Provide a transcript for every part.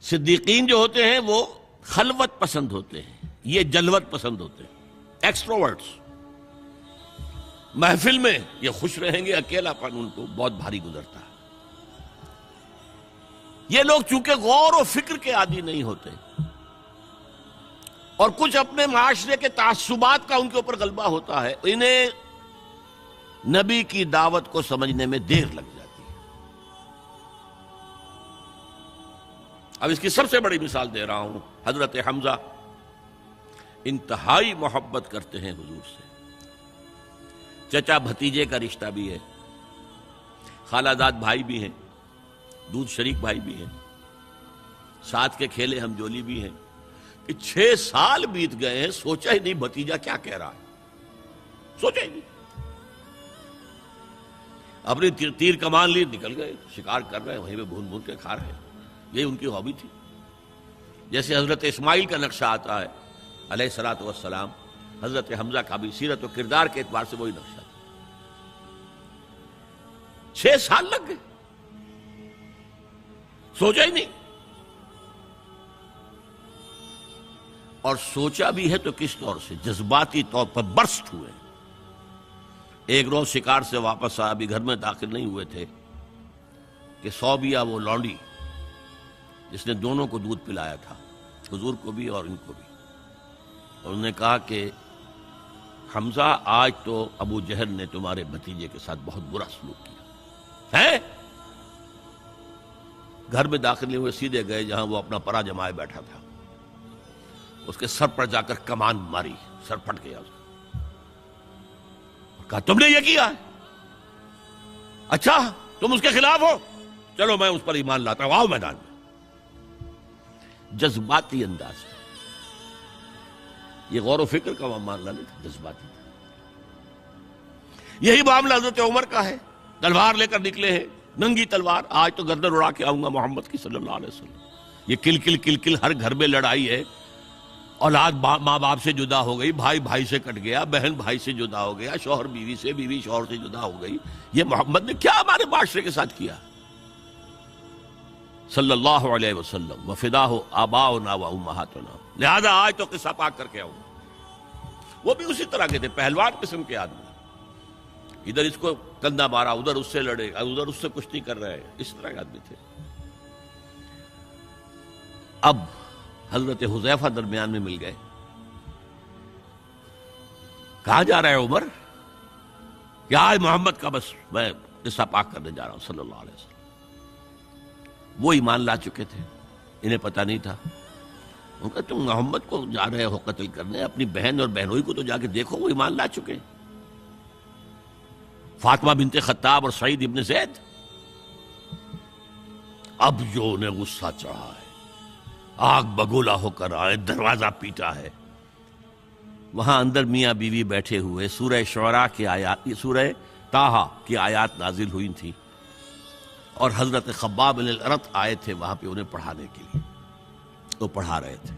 صدیقین جو ہوتے ہیں وہ خلوت پسند ہوتے ہیں، یہ جلوت پسند ہوتے ہیں، ایکسٹروورٹس۔ محفل میں یہ خوش رہیں گے، اکیلا پن ان کو بہت بھاری گزرتا ہے۔ یہ لوگ چونکہ غور و فکر کے عادی نہیں ہوتے اور کچھ اپنے معاشرے کے تعصبات کا ان کے اوپر غلبہ ہوتا ہے، انہیں نبی کی دعوت کو سمجھنے میں دیر لگ جاتی ہے۔ اب اس کی سب سے بڑی مثال دے رہا ہوں، حضرت حمزہ انتہائی محبت کرتے ہیں حضور سے، چچا بھتیجے کا رشتہ بھی ہے، خالہ زاد بھائی بھی ہیں، دودھ شریک بھائی بھی ہیں، ساتھ کے کھیلے ہم جولی بھی ہیں، کہ 6 سال بیت گئے ہیں، سوچا ہی نہیں بھتیجا کیا کہہ رہا ہے، سوچا ہی نہیں۔ اپنی تیر کمان لی نکل گئے، شکار کر رہے ہیں، وہیں پہ بھون بھون کے کھا رہے ہیں، یہی ان کی ہابی تھی۔ جیسے حضرت اسماعیل کا نقشہ آتا ہے علیہ الصلوۃ والسلام، حضرت حمزہ کا بھی سیرت و کردار کے اعتبار سے وہی نقشہ تھا۔ 6 سال لگ گئے، سوچا ہی نہیں، اور سوچا بھی ہے تو کس طور سے، جذباتی طور پر برسٹ ہوئے۔ ایک روز شکار سے واپس آیا، ابھی گھر میں داخل نہیں ہوئے تھے کہ صوبیہ وہ لونڈی جس نے دونوں کو دودھ پلایا تھا، حضور کو بھی اور ان کو بھی، اور انہوں نے کہا کہ حمزہ آج تو ابو جہل نے تمہارے بھتیجے کے ساتھ بہت برا سلوک کیا ہے۔ گھر میں داخل نہیں ہوئے، سیدھے گئے جہاں وہ اپنا پرا جمائے بیٹھا تھا، اس کے سر پر جا کر کمان ماری، سر پھٹ گیا اس کا۔ کہا تم نے یہ کیا ہے؟ اچھا تم اس کے خلاف ہو، چلو میں اس پر ایمان لاتا ہوں، آؤ میدان میں۔ جذباتی انداز ہے، یہ غور و فکر کا معاملہ نہیں تھا، جذباتی تھا۔ یہی معاملہ حضرت عمر کا ہے، تلوار لے کر نکلے ہیں، ننگی تلوار، آج تو گردن اڑا کے آؤں گا محمد کی صلی اللہ علیہ وسلم۔ یہ کل کل کل کل ہر گھر میں لڑائی ہے، اولاد ماں باپ سے جدا ہو گئی، بھائی بھائی سے کٹ گیا، بہن بھائی سے جدا ہو گیا، شوہر بیوی سے، بیوی شوہر سے جدا ہو گئی۔ یہ محمد نے کیا ہمارے معاشرے کے ساتھ کیا صلی اللہ علیہ وسلم، وفداہ آباؤنا و امہاتنا۔ لہذا آج تو قصہ پاک کر کے آؤں۔ وہ بھی اسی طرح کے تھے، پہلوان قسم کے آدمی، ادھر اس کو کندھا مارا، ادھر اس سے لڑے، ادھر اس سے کشتی کر رہے ہیں، اس طرح کے آدمی تھے۔ اب حضرت حذیفہ درمیان میں مل گئے، کہاں جا رہا ہے عمر؟ کہ آج محمد کا بس میں قصہ پاک کرنے جا رہا ہوں صلی اللہ علیہ وسلم۔ وہ ایمان لا چکے تھے، انہیں پتہ نہیں تھا۔ ان کا تم محمد کو جا رہے ہو قتل کرنے، اپنی بہن اور بہنوئی کو تو جا کے دیکھو، وہ ایمان لا چکے، فاطمہ بنت خطاب اور سعید ابن زید۔ اب جو انہیں غصہ چڑھا ہے، آگ بگولا ہو کر آئے، دروازہ پیٹا ہے، وہاں اندر میاں بیوی بیٹھے ہوئے، سورہ شعراء کی آیات، سورہ طٰہٰ کی آیات نازل ہوئی تھی، اور حضرت خباب بن الارت آئے تھے وہاں پہ انہیں پڑھانے کے لیے، تو پڑھا رہے تھے۔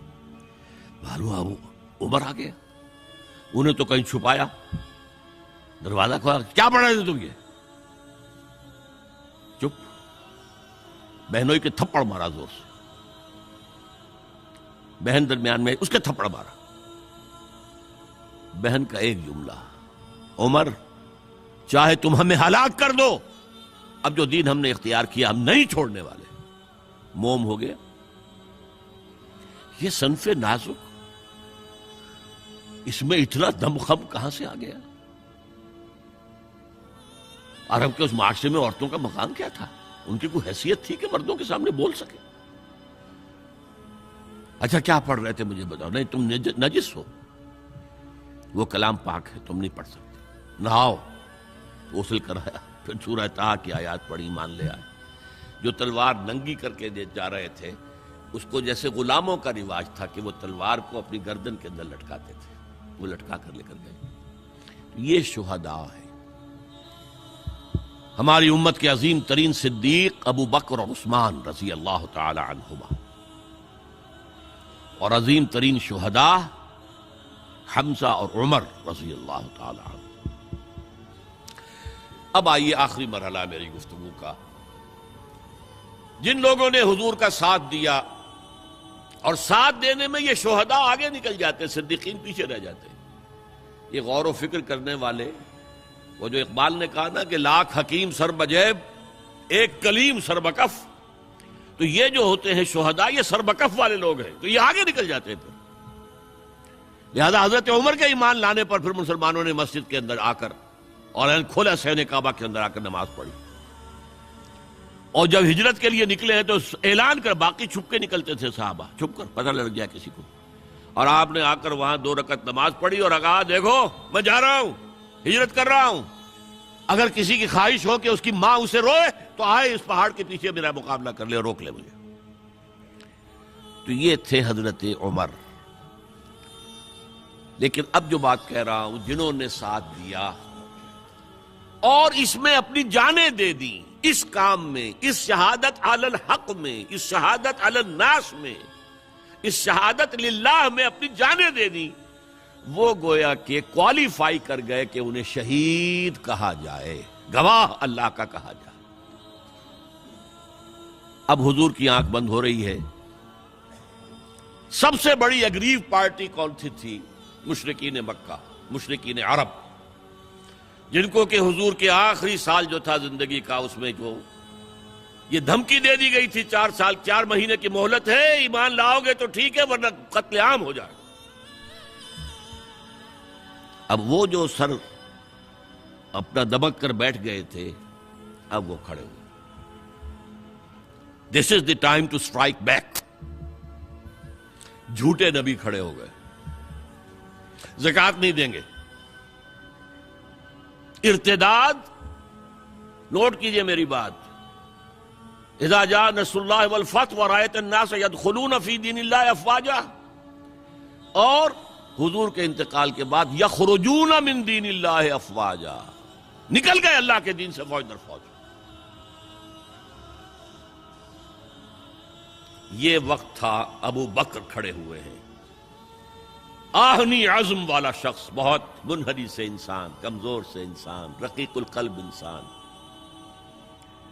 معلوم عمر آ گیا، انہیں تو کہیں چھپایا، دروازہ کھولا، کیا پڑھ رہے تھے تم؟ یہ چپ۔ بہنوئی کے تھپڑ مارا زور سے، بہن درمیان میں، اس کے تھپڑ مارا۔ بہن کا ایک جملہ، عمر چاہے تم ہمیں ہلاک کر دو، اب جو دین ہم نے اختیار کیا ہم نہیں چھوڑنے والے۔ موم ہو گیا۔ یہ صنف نازک، اس میں اتنا دم خم کہاں سے آ گیا؟ عرب کے اس معاشرے میں عورتوں کا مقام کیا تھا؟ ان کی کوئی حیثیت تھی کہ مردوں کے سامنے بول سکے؟ اچھا کیا پڑھ رہے تھے مجھے بتاؤ؟ نہیں تم نجس ہو، وہ کلام پاک ہے، تم نہیں پڑھ سکتے، نہاؤ۔ غسل کرایا، پھر سورہ طٰہٰ کی آیات پڑھی، ایمان لے آئے۔ جو تلوار ننگی کر کے جا رہے تھے، اس کو جیسے غلاموں کا رواج تھا کہ وہ تلوار کو اپنی گردن کے اندر لٹکاتے تھے، وہ لٹکا کر لے کر گئے۔ یہ شہداء ہے۔ ہماری امت کے عظیم ترین صدیق ابو بکر اور عثمان رضی اللہ تعالی عنہما، اور عظیم ترین شہداء حمزہ اور عمر رضی اللہ تعالی عنہ۔ اب آئیے آخری مرحلہ میری گفتگو کا۔ جن لوگوں نے حضور کا ساتھ دیا اور ساتھ دینے میں یہ شہداء آگے نکل جاتے، صدیقین پیچھے رہ جاتے. یہ غور و فکر کرنے والے، وہ جو اقبال نے کہا نا کہ لاکھ حکیم سر بجیب ایک کلیم سر بکف، تو یہ جو ہوتے ہیں شہداء یہ سر بکف والے لوگ ہیں، تو یہ آگے نکل جاتے تھے. لہذا حضرت عمر کے ایمان لانے پر پھر مسلمانوں نے مسجد کے اندر آ کر اور کھلا صحن کعبہ کے اندر آ کر نماز پڑھی. اور جب ہجرت کے لیے نکلے ہیں تو اعلان کر، باقی چھپ کے نکلتے تھے صحابہ، چھپ کر پتہ لگ جائے کسی کو. اور آپ نے آ کر وہاں 2 رکعت نماز پڑھی اور کہا دیکھو میں جا رہا ہوں، ہجرت کر رہا ہوں، اگر کسی کی خواہش ہو کہ اس کی ماں اسے روئے تو آئے اس پہاڑ کے پیچھے میرا مقابلہ کر لے اور روک لے مجھے. تو یہ تھے حضرت عمر. لیکن اب جو بات کہہ رہا ہوں، جنہوں نے ساتھ دیا اور اس میں اپنی جانیں دے دی، اس کام میں، اس شہادت علی الحق میں، اس شہادت علی الناس میں، اس شہادت للہ میں اپنی جانیں دے دی، وہ گویا کہ کوالیفائی کر گئے کہ انہیں شہید کہا جائے، گواہ اللہ کا کہا جائے. اب حضور کی آنکھ بند ہو رہی ہے. سب سے بڑی اگریو پارٹی کون سی تھی؟ مشرکین مکہ، مشرکین عرب، جن کو کہ حضور کے آخری سال جو تھا زندگی کا، اس میں جو یہ دھمکی دے دی گئی تھی 4 سال 4 مہینے کی مہلت ہے، ایمان لاؤ گے تو ٹھیک ہے ورنہ قتل عام ہو جائے. اب وہ جو سر اپنا دبک کر بیٹھ گئے تھے، اب وہ کھڑے ہوئے. This is the time to strike back. جھوٹے نبی کھڑے ہو گئے، زکوٰۃ نہیں دیں گے. ارتداد، نوٹ کیجئے میری بات، اذا جاء نصر اللہ والفتح ورأیت الناس يدخلون فی دین اللہ افواجا، اور حضور کے انتقال کے بعد یخرجون من دین اللہ افواجا، نکل گئے اللہ کے دین سے فوج در فوج. یہ وقت تھا، ابو بکر کھڑے ہوئے ہیں، آہنی عزم والا شخص، بہت منحنی سے انسان، کمزور سے انسان، رقیق القلب انسان،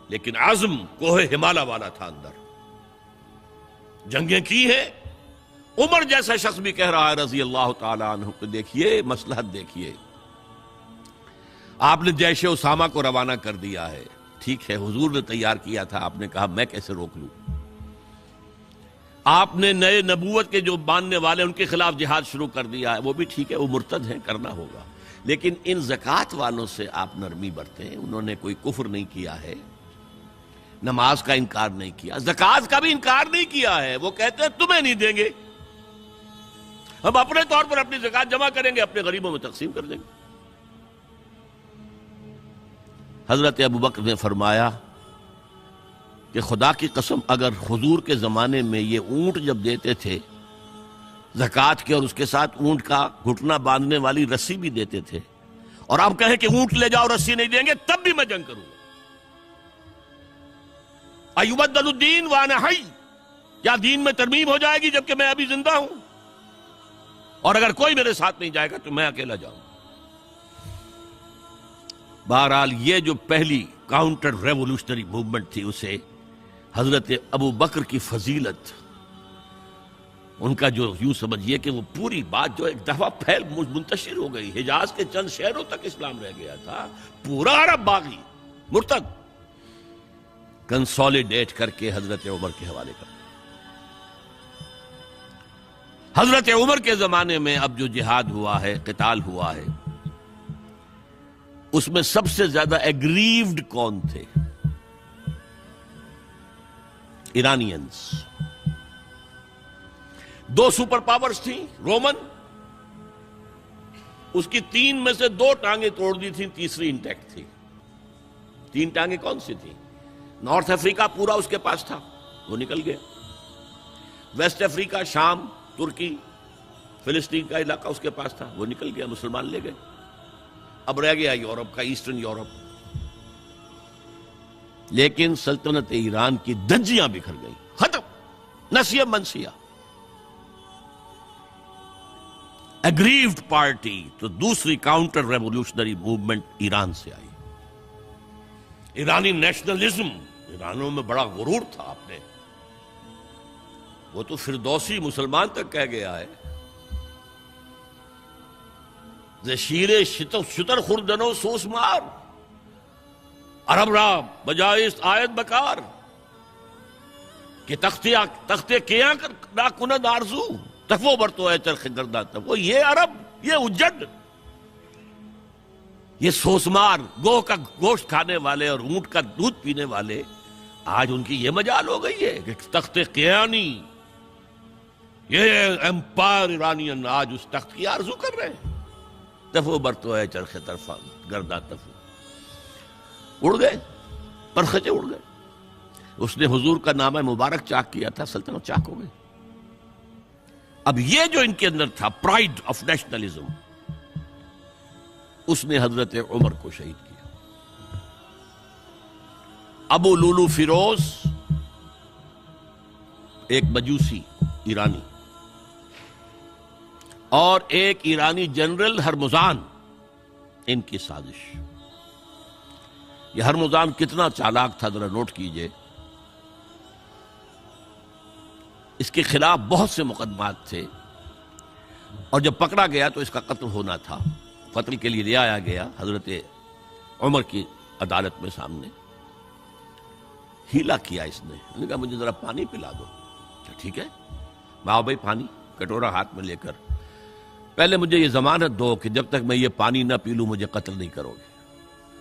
لیکن عزم کوہ ہمالہ والا تھا اندر. جنگیں کی ہیں. عمر جیسا شخص بھی کہہ رہا ہے رضی اللہ تعالی عنہ کہ دیکھیے مصلحت دیکھیے، آپ نے جیش اسامہ کو روانہ کر دیا ہے، ٹھیک ہے، حضور نے تیار کیا تھا، آپ نے کہا میں کیسے روک لوں. آپ نے نئے نبوت کے جو ماننے والے ان کے خلاف جہاد شروع کر دیا ہے، وہ بھی ٹھیک ہے، وہ مرتد ہیں، کرنا ہوگا. لیکن ان زکوٰۃ والوں سے آپ نرمی برتیں. انہوں نے کوئی کفر نہیں کیا ہے، نماز کا انکار نہیں کیا، زکوٰۃ کا بھی انکار نہیں کیا ہے. وہ کہتے ہیں تمہیں نہیں دیں گے، ہم اپنے طور پر اپنی زکوٰۃ جمع کریں گے، اپنے غریبوں میں تقسیم کر دیں گے. حضرت ابوبکر نے فرمایا کہ خدا کی قسم اگر حضور کے زمانے میں یہ اونٹ جب دیتے تھے زکوٰۃ کے، اور اس کے ساتھ اونٹ کا گھٹنا باندھنے والی رسی بھی دیتے تھے، اور آپ کہیں کہ اونٹ لے جاؤ رسی نہیں دیں گے، تب بھی میں جنگ کروں گا. ایبدل الدین وانا حی، کیا دین میں ترمیم ہو جائے گی جبکہ میں ابھی زندہ ہوں؟ اور اگر کوئی میرے ساتھ نہیں جائے گا تو میں اکیلا جاؤں. بہرحال یہ جو پہلی کاؤنٹر ریولوشنری موومنٹ تھی، اسے حضرت ابو بکر کی فضیلت، ان کا جو یوں سمجھیے کہ وہ پوری بات جو ایک دفعہ پھیل منتشر ہو گئی، حجاز کے چند شہروں تک اسلام رہ گیا تھا، پورا عرب باغی مرتد، کنسولیڈیٹ کر کے حضرت عمر کے حوالے کر. حضرت عمر کے زمانے میں اب جو جہاد ہوا ہے، قتال ہوا ہے، اس میں سب سے زیادہ ایگریوڈ کون تھے؟ ایرانینز. 2 سپر پاورز تھیں، رومن، اس کی 3 میں سے 2 ٹانگیں توڑ دی تھیں، تیسری انٹیکٹ تھی. 3 ٹانگیں کون سی تھیں؟ نارتھ افریقہ پورا اس کے پاس تھا، وہ نکل گیا. ویسٹ افریقہ، شام، ترکی، فلسطین کا علاقہ اس کے پاس تھا، وہ نکل گیا، مسلمان لے گئے. اب رہ گیا یورپ کا، ایسٹرن یورپ. لیکن سلطنت ایران کی دھجیاں بکھر گئی، ختم، نسیہ منسیہ. ایگریوڈ پارٹی تو دوسری کاؤنٹر ریولوشنری موومنٹ ایران سے آئی. ایرانی نیشنلزم، ایرانوں میں بڑا غرور تھا، آپ نے وہ تو فردوسی مسلمان تک کہہ گیا ہے، شیر شتر خوردنو سوس مار عرب را بجائست آیت بکار کہ تختے کیا نہ کند آرزو تفو برتو ہے چرخ گردہ تفو. یہ عرب، یہ اجڑ، یہ سوسمار، گوہ کا گوشت کھانے والے اور اونٹ کا دودھ پینے والے، آج ان کی یہ مجال ہو گئی ہے کہ تخت قیانی، یہ امپائر ایرانین آج اس تخت کی آرزو کر رہے ہیں. تفو برتو ہے چرخ طرفہ گردہ تفو. اڑ گئے، پرخچے اڑ گئے. اس نے حضور کا نامہ مبارک چاک کیا تھا، سلطنت چاک ہو گئی. اب یہ جو ان کے اندر تھا پرائڈ آف نیشنلزم، اس نے حضرت عمر کو شہید کیا. ابو لولو فیروز ایک مجوسی ایرانی اور ایک ایرانی جنرل ہرمزان، ان کی سازش. یہ ہرمزان کتنا چالاک تھا ذرا نوٹ کیجئے. اس کے خلاف بہت سے مقدمات تھے اور جب پکڑا گیا تو اس کا قتل ہونا تھا. قتل کے لیے لے آیا گیا حضرت عمر کی عدالت میں سامنے. ہیلا کیا اس نے کہا مجھے ذرا پانی پلا دو. ٹھیک ہے، ماؤ بھائی پانی، کٹورا ہاتھ میں لے کر، پہلے مجھے یہ ضمانت دو کہ جب تک میں یہ پانی نہ پی لوں مجھے قتل نہیں کرو گے.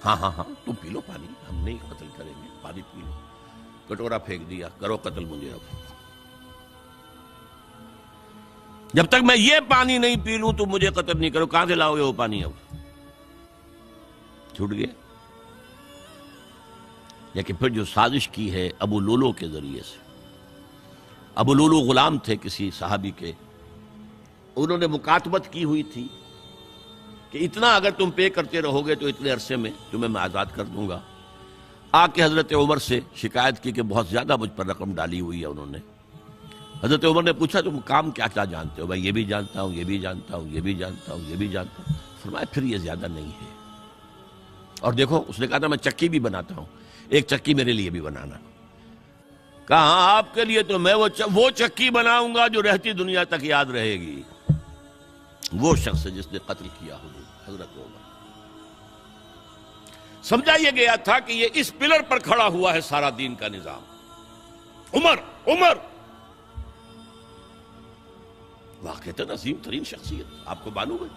ہاں ہاں ہاں تم پی لو پانی، ہم نہیں قتل کریں گے، پانی پی لو. کٹورا پھینک دیا، کرو قتل مجھے. اب جب تک میں یہ پانی نہیں پی لوں تو مجھے قتل نہیں کرو. کہاں سے لاؤ گے وہ پانی؟ اب چھوٹ گیا. لیکن پھر جو سازش کی ہے ابو لولو کے ذریعے سے، ابو لولو غلام تھے کسی صحابی کے، انہوں نے مکاتبت کی ہوئی تھی کہ اتنا اگر تم پے کرتے رہو گے تو اتنے عرصے میں تمہیں میں آزاد کر دوں گا. آ کے حضرت عمر سے شکایت کی کہ بہت زیادہ مجھ پر رقم ڈالی ہوئی ہے انہوں نے. حضرت عمر نے پوچھا تم کام کیا کیا جانتے ہو؟ بھائی یہ بھی جانتا ہوں، یہ بھی جانتا ہوں، یہ بھی جانتا ہوں، یہ بھی جانتا ہوں. فرمایا پھر یہ زیادہ نہیں ہے. اور دیکھو اس نے کہا تھا میں چکی بھی بناتا ہوں، ایک چکی میرے لیے بھی بنانا. کہا آپ کے لیے تو میں وہ چکی بناؤں گا جو رہتی دنیا تک یاد رہے گی. وہ شخص جس نے قتل کیا حضرت عمر. سمجھا یہ گیا تھا کہ یہ اس پلر پر کھڑا ہوا ہے سارا دین کا نظام. عمر عمر واقعتاً عظیم ترین شخصیت. آپ کو معلوم ہے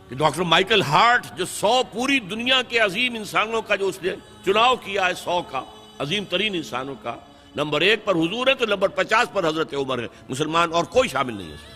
کہ ڈاکٹر مائیکل ہارٹ جو 100 پوری دنیا کے عظیم انسانوں کا جو اس نے چناؤ کیا ہے، 100 کا عظیم ترین انسانوں کا، نمبر 1 پر حضور ہے تو نمبر 50 پر حضرت عمر ہے. مسلمان اور کوئی شامل نہیں ہے اس میں.